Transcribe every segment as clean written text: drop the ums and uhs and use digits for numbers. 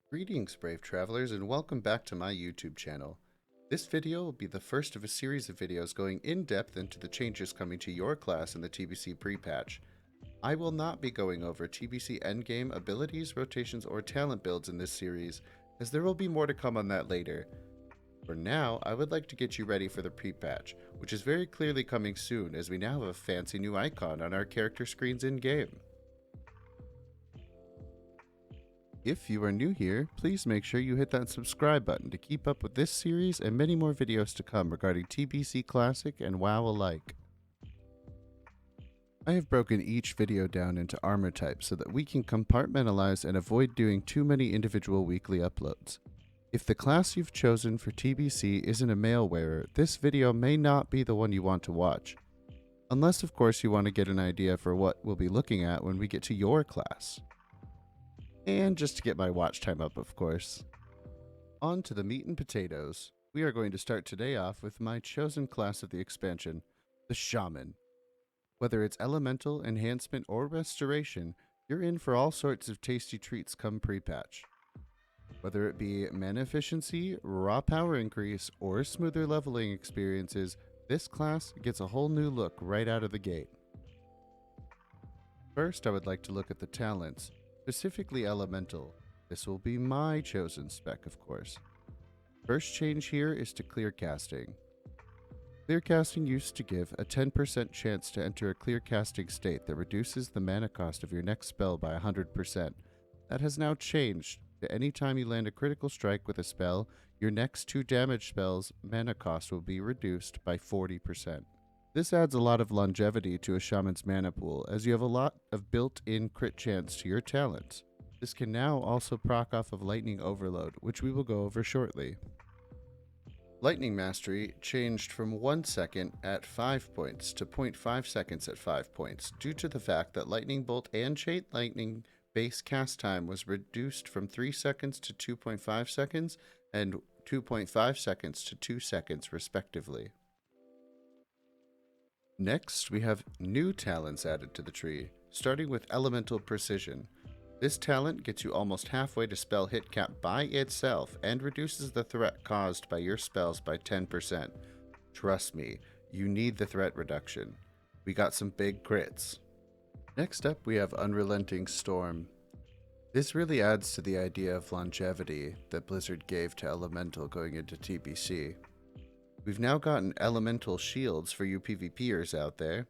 Greetings, brave travelers, and welcome back to my YouTube channel. This video will be the first of a series of videos going in-depth into the changes coming to your class in the TBC pre-patch. I will not be going over TBC endgame abilities, rotations, or talent builds in this series, as there will be more to come on that later. For now, I would like to get you ready for the pre-patch, which is very clearly coming soon as we now have a fancy new icon on our character screens in-game. If you are new here, please make sure you hit that subscribe button to keep up with this series and many more videos to come regarding TBC Classic and WoW alike. I have broken each video down into armor types so that we can compartmentalize and avoid doing too many individual weekly uploads. If the class you've chosen for TBC isn't a mail wearer, this video may not be the one you want to watch. Unless of course you want to get an idea for what we'll be looking at when we get to your class. And just to get my watch time up, of course. On to the meat and potatoes. We are going to start today off with my chosen class of the expansion, the Shaman. Whether it's elemental, enhancement, or restoration, you're in for all sorts of tasty treats come pre-patch. Whether it be mana efficiency, raw power increase, or smoother leveling experiences, this class gets a whole new look right out of the gate. First, I would like to look at the talents. Specifically elemental. This will be my chosen spec, of course. First change here is to clear casting. Clear casting used to give a 10% chance to enter a clear casting state that reduces the mana cost of your next spell by 100%. That has now changed to any time you land a critical strike with a spell, your next 2 damage spells' mana cost will be reduced by 40%. This adds a lot of longevity to a shaman's mana pool, as you have a lot of built-in crit chance to your talents. This can now also proc off of Lightning Overload, which we will go over shortly. Lightning Mastery changed from 1 second at 5 points to 0.5 seconds at 5 points, due to the fact that Lightning Bolt and Chain Lightning base cast time was reduced from 3 seconds to 2.5 seconds and 2.5 seconds to 2 seconds respectively. Next, we have new talents added to the tree, starting with Elemental Precision. This talent gets you almost halfway to spell hit cap by itself and reduces the threat caused by your spells by 10%. Trust me, you need the threat reduction. We got some big crits. Next up, we have Unrelenting Storm. This really adds to the idea of longevity that Blizzard gave to Elemental going into TBC. We've now gotten elemental shields for you PvPers out there.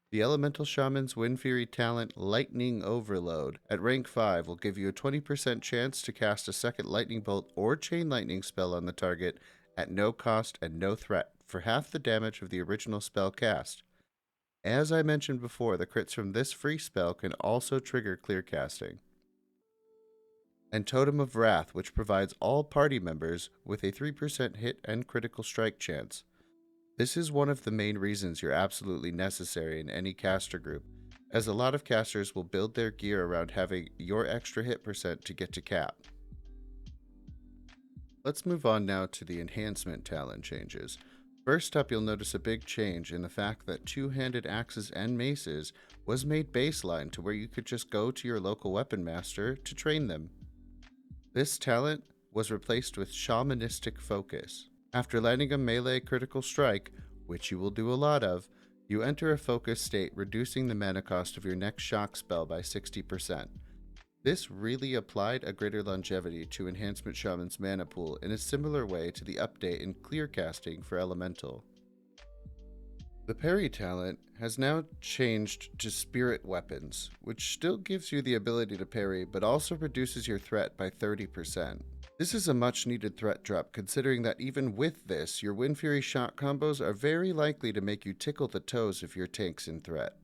The Elemental Shaman's Wind Fury talent Lightning Overload at rank 5 will give you a 20% chance to cast a second lightning bolt or chain lightning spell on the target at no cost and no threat for half the damage of the original spell cast. As I mentioned before, the crits from this free spell can also trigger clear casting. And Totem of Wrath, which provides all party members with a 3% hit and critical strike chance. This is one of the main reasons you're absolutely necessary in any caster group, as a lot of casters will build their gear around having your extra hit percent to get to cap. Let's move on now to the Enhancement Talon changes. First up, you'll notice a big change in the fact that two-handed axes and maces was made baseline to where you could just go to your local weapon master to train them. This talent was replaced with Shamanistic Focus. After landing a melee critical strike, which you will do a lot of, you enter a focus state, reducing the mana cost of your next shock spell by 60%. This really applied a greater longevity to Enhancement Shaman's mana pool in a similar way to the update in clear casting for Elemental. The parry talent has now changed to Spirit Weapons, which still gives you the ability to parry, but also reduces your threat by 30%. This is a much needed threat drop, considering that even with this, your Wind Fury shot combos are very likely to make you tickle the toes of your tanks in threat.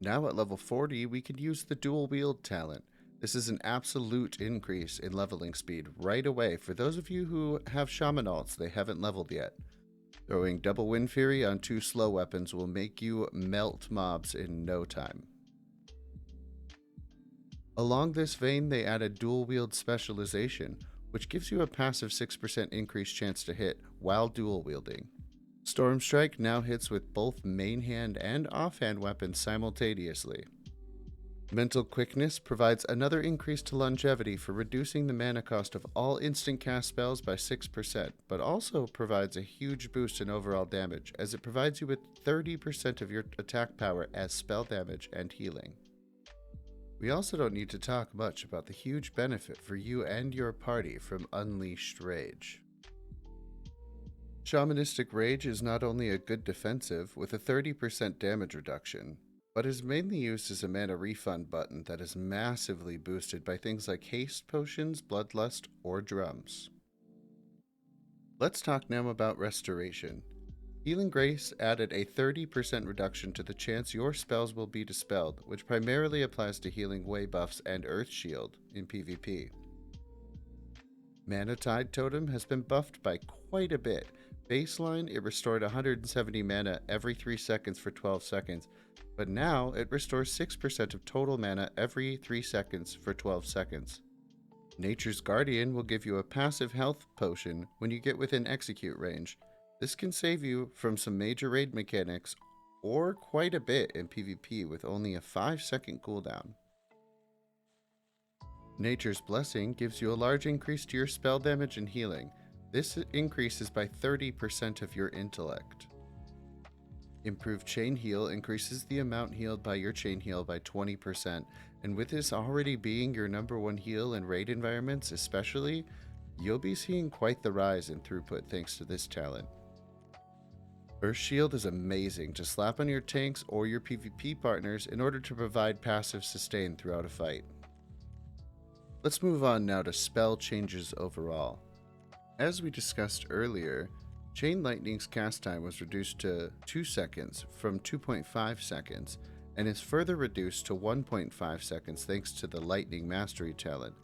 Now at level 40, we can use the Dual Wield talent. This is an absolute increase in leveling speed right away for those of you who have Shaman alts they haven't leveled yet. Throwing double Wind Fury on 2 slow weapons will make you melt mobs in no time. Along this vein, they added Dual Wield Specialization, which gives you a passive 6% increased chance to hit while dual wielding. Storm Strike now hits with both main hand and offhand weapons simultaneously. Mental Quickness provides another increase to longevity for reducing the mana cost of all instant cast spells by 6%, but also provides a huge boost in overall damage, as it provides you with 30% of your attack power as spell damage and healing. We also don't need to talk much about the huge benefit for you and your party from Unleashed Rage. Shamanistic Rage is not only a good defensive with a 30% damage reduction, but is mainly used as a mana refund button that is massively boosted by things like haste potions, bloodlust, or drums. Let's talk now about Restoration. Healing Grace added a 30% reduction to the chance your spells will be dispelled, which primarily applies to healing way buffs and Earth Shield in PvP. Mana Tide Totem has been buffed by quite a bit. Baseline, it restored 170 mana every 3 seconds for 12 seconds, but now it restores 6% of total mana every 3 seconds for 12 seconds. Nature's Guardian will give you a passive health potion when you get within execute range. This can save you from some major raid mechanics, or quite a bit in PvP with only a 5-second cooldown. Nature's Blessing gives you a large increase to your spell damage and healing. This increases by 30% of your intellect. Improved Chain Heal increases the amount healed by your Chain Heal by 20%, and with this already being your #1 heal in raid environments especially, you'll be seeing quite the rise in throughput thanks to this talent. Earth Shield is amazing to slap on your tanks or your PvP partners in order to provide passive sustain throughout a fight. Let's move on now to spell changes overall. As we discussed earlier, Chain Lightning's cast time was reduced to 2 seconds from 2.5 seconds, and is further reduced to 1.5 seconds thanks to the Lightning Mastery talent.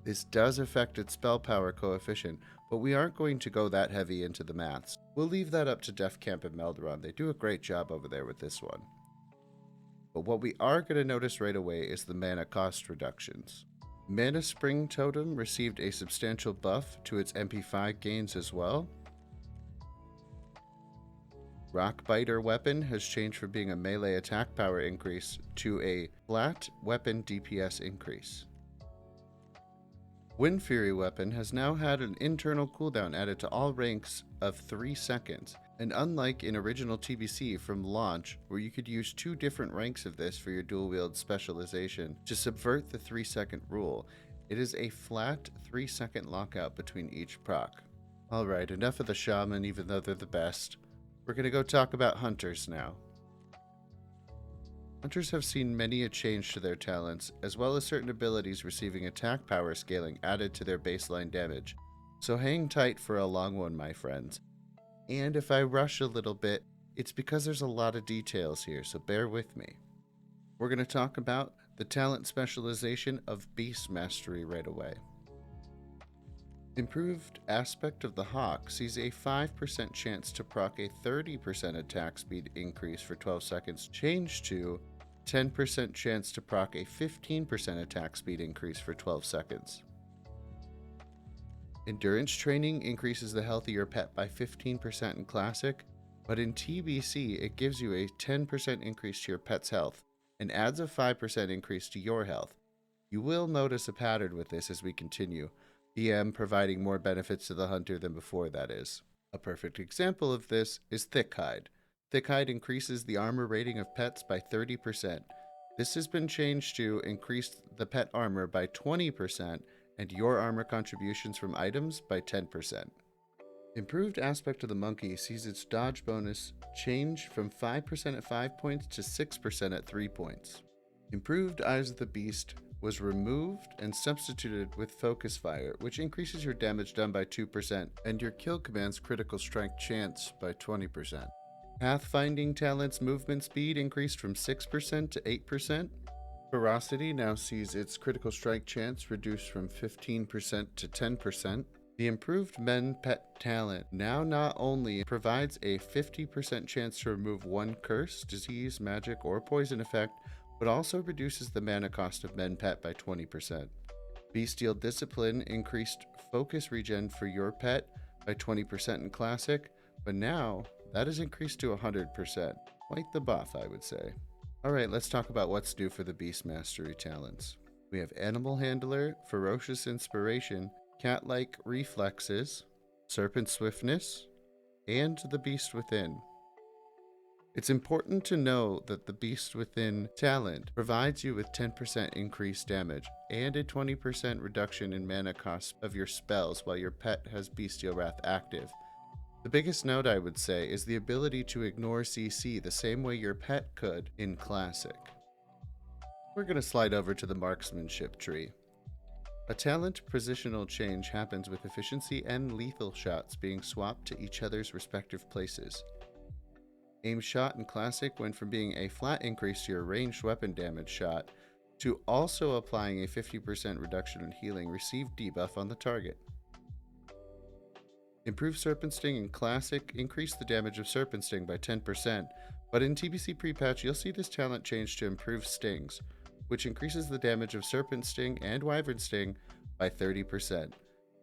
This does affect its spell power coefficient, but we aren't going to go that heavy into the maths. We'll leave that up to Def Camp and Melderon. They do a great job over there with this one. But what we are going to notice right away is the mana cost reductions. Mana Spring Totem received a substantial buff to its MP5 gains as well. Rockbiter weapon has changed from being a melee attack power increase to a flat weapon DPS increase. Wind Fury weapon has now had an internal cooldown added to all ranks of 3 seconds, and unlike in original TBC from launch, where you could use 2 different ranks of this for your dual wield specialization to subvert the 3-second rule, it is a flat 3-second lockout between each proc. Alright, enough of the Shaman even though they're the best. We're going to go talk about Hunters now. Hunters have seen many a change to their talents, as well as certain abilities receiving attack power scaling added to their baseline damage. So hang tight for a long one, my friends. And if I rush a little bit, it's because there's a lot of details here, so bear with me. We're going to talk about the talent specialization of Beast Mastery right away. Improved Aspect of the Hawk sees a 5% chance to proc a 30% attack speed increase for 12 seconds, changed to 10% chance to proc a 15% attack speed increase for 12 seconds. Endurance Training increases the health of your pet by 15% in Classic, but in TBC it gives you a 10% increase to your pet's health and adds a 5% increase to your health. You will notice a pattern with this as we continue. BM providing more benefits to the hunter than before, that is. A perfect example of this is Thickhide. Thickhide increases the armor rating of pets by 30%. This has been changed to increase the pet armor by 20% and your armor contributions from items by 10%. Improved Aspect of the Monkey sees its dodge bonus change from 5% at 5 points to 6% at 3 points. Improved Eyes of the Beast was removed and substituted with Focus Fire, which increases your damage done by 2% and your kill command's critical strike chance by 20%. Pathfinding Talent's movement speed increased from 6% to 8%. Ferocity now sees its critical strike chance reduced from 15% to 10%. The improved Men Pet talent now not only provides a 50% chance to remove 1 curse, disease, magic, or poison effect, but also reduces the mana cost of Men Pet by 20%. Bestial Discipline increased focus regen for your pet by 20% in Classic, but now that is increased to 100%. Quite the buff, I would say. Alright, let's talk about what's new for the Beast Mastery talents. We have Animal Handler, Ferocious Inspiration, Cat-like Reflexes, Serpent Swiftness, and the Beast Within. It's important to know that the Beast Within talent provides you with 10% increased damage and a 20% reduction in mana cost of your spells while your pet has Bestial Wrath active. The biggest note I would say is the ability to ignore CC the same way your pet could in Classic. We're going to slide over to the Marksmanship Tree. A talent positional change happens with efficiency and lethal shots being swapped to each other's respective places. Aim shot in Classic went from being a flat increase to your ranged weapon damage shot to also applying a 50% reduction in healing received debuff on the target. Improved Serpent Sting in Classic increased the damage of Serpent Sting by 10%, but in TBC pre-patch you'll see this talent change to Improved Stings, which increases the damage of Serpent Sting and Wyvern Sting by 30%.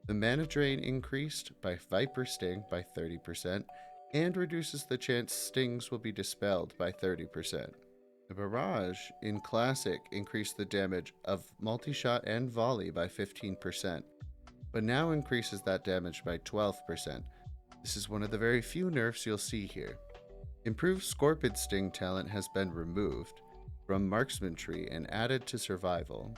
The mana drain increased by Viper Sting by 30%, and reduces the chance stings will be dispelled by 30%. The Barrage in Classic increased the damage of multi-shot and volley by 15%, but now increases that damage by 12%. This is one of the very few nerfs you'll see here. Improved Scorpion Sting talent has been removed from Marksmanship Tree and added to Survival.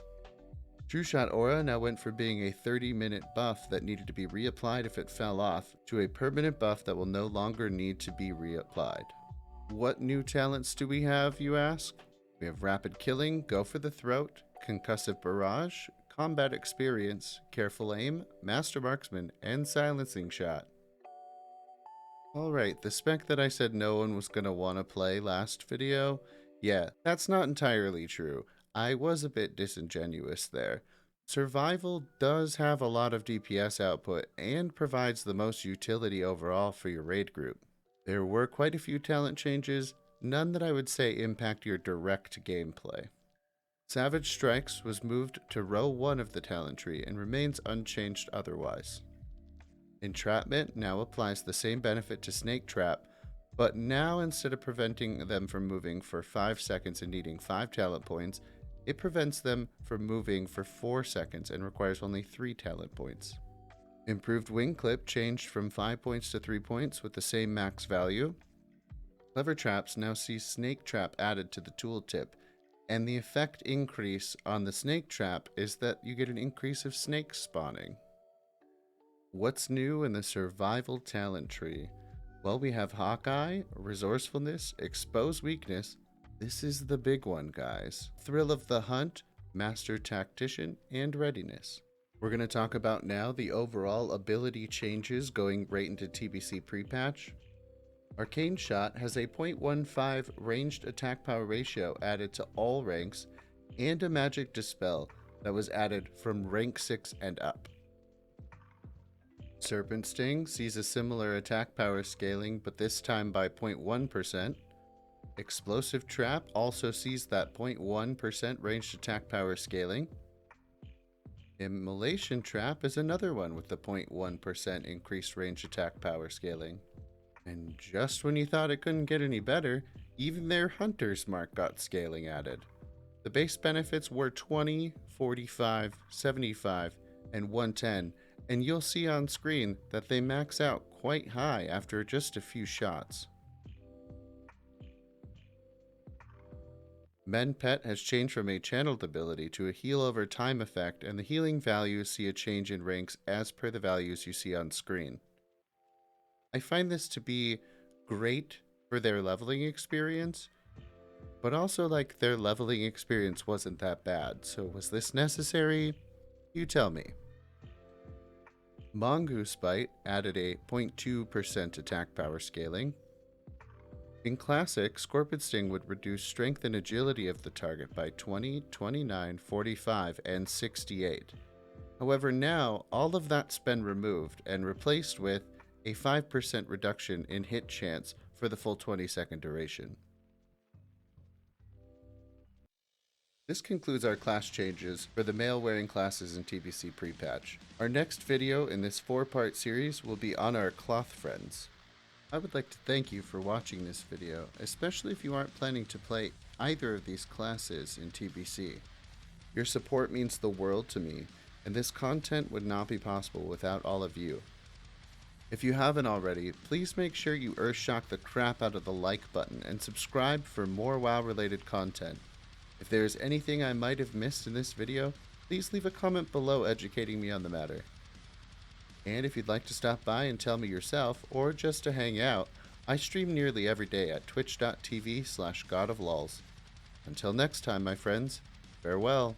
True Shot Aura now went from being a 30-minute buff that needed to be reapplied if it fell off to a permanent buff that will no longer need to be reapplied. What new talents do we have, you ask? We have Rapid Killing, Go for the Throat, Concussive Barrage, Combat Experience, Careful Aim, Master Marksman, and Silencing Shot. Alright, the spec that I said no one was going to want to play last video, yeah, that's not entirely true. I was a bit disingenuous there. Survival does have a lot of DPS output and provides the most utility overall for your raid group. There were quite a few talent changes, none that I would say impact your direct gameplay. Savage Strikes was moved to row 1 of the talent tree and remains unchanged otherwise. Entrapment now applies the same benefit to Snake Trap, but now instead of preventing them from moving for 5 seconds and needing 5 talent points, it prevents them from moving for 4 seconds and requires only 3 talent points. Improved Wing Clip changed from 5 points to 3 points with the same max value. Clever Traps now see Snake Trap added to the tooltip, and the effect increase on the Snake Trap is that you get an increase of snakes spawning. What's new in the Survival talent tree? Well, we have Hawkeye, Resourcefulness, Expose Weakness. This is the big one, guys. Thrill of the Hunt, Master Tactician, and Readiness. We're going to talk about now the overall ability changes going right into TBC pre-patch. Arcane Shot has a 0.15 ranged attack power ratio added to all ranks, and a Magic Dispel that was added from rank 6 and up. Serpent Sting sees a similar attack power scaling, but this time by 0.1%. Explosive Trap also sees that 0.1% ranged attack power scaling. Immolation Trap is another one with the 0.1% increased ranged attack power scaling. And just when you thought it couldn't get any better, even their Hunter's Mark got scaling added. The base benefits were 20, 45, 75, and 110, and you'll see on screen that they max out quite high after just a few shots. Men Pet has changed from a channeled ability to a heal over time effect, and the healing values see a change in ranks as per the values you see on screen. I find this to be great for their leveling experience, but also like their leveling experience wasn't that bad, so was this necessary? You tell me. Mongoose Bite added a 0.2% attack power scaling. In Classic, Scorpion Sting would reduce strength and agility of the target by 20, 29, 45, and 68. However, now all of that's been removed and replaced with a 5% reduction in hit chance for the full 20-second duration. This concludes our class changes for the male-wearing classes in TBC pre-patch. Our next video in this 4-part series will be on our cloth friends. I would like to thank you for watching this video, especially if you aren't planning to play either of these classes in TBC. Your support means the world to me, and this content would not be possible without all of you. If you haven't already, please make sure you earthshock the crap out of the like button and subscribe for more WoW related content. If there is anything I might have missed in this video, please leave a comment below educating me on the matter. And if you'd like to stop by and tell me yourself, or just to hang out, I stream nearly every day at twitch.tv/godoflols. Until next time, my friends, farewell.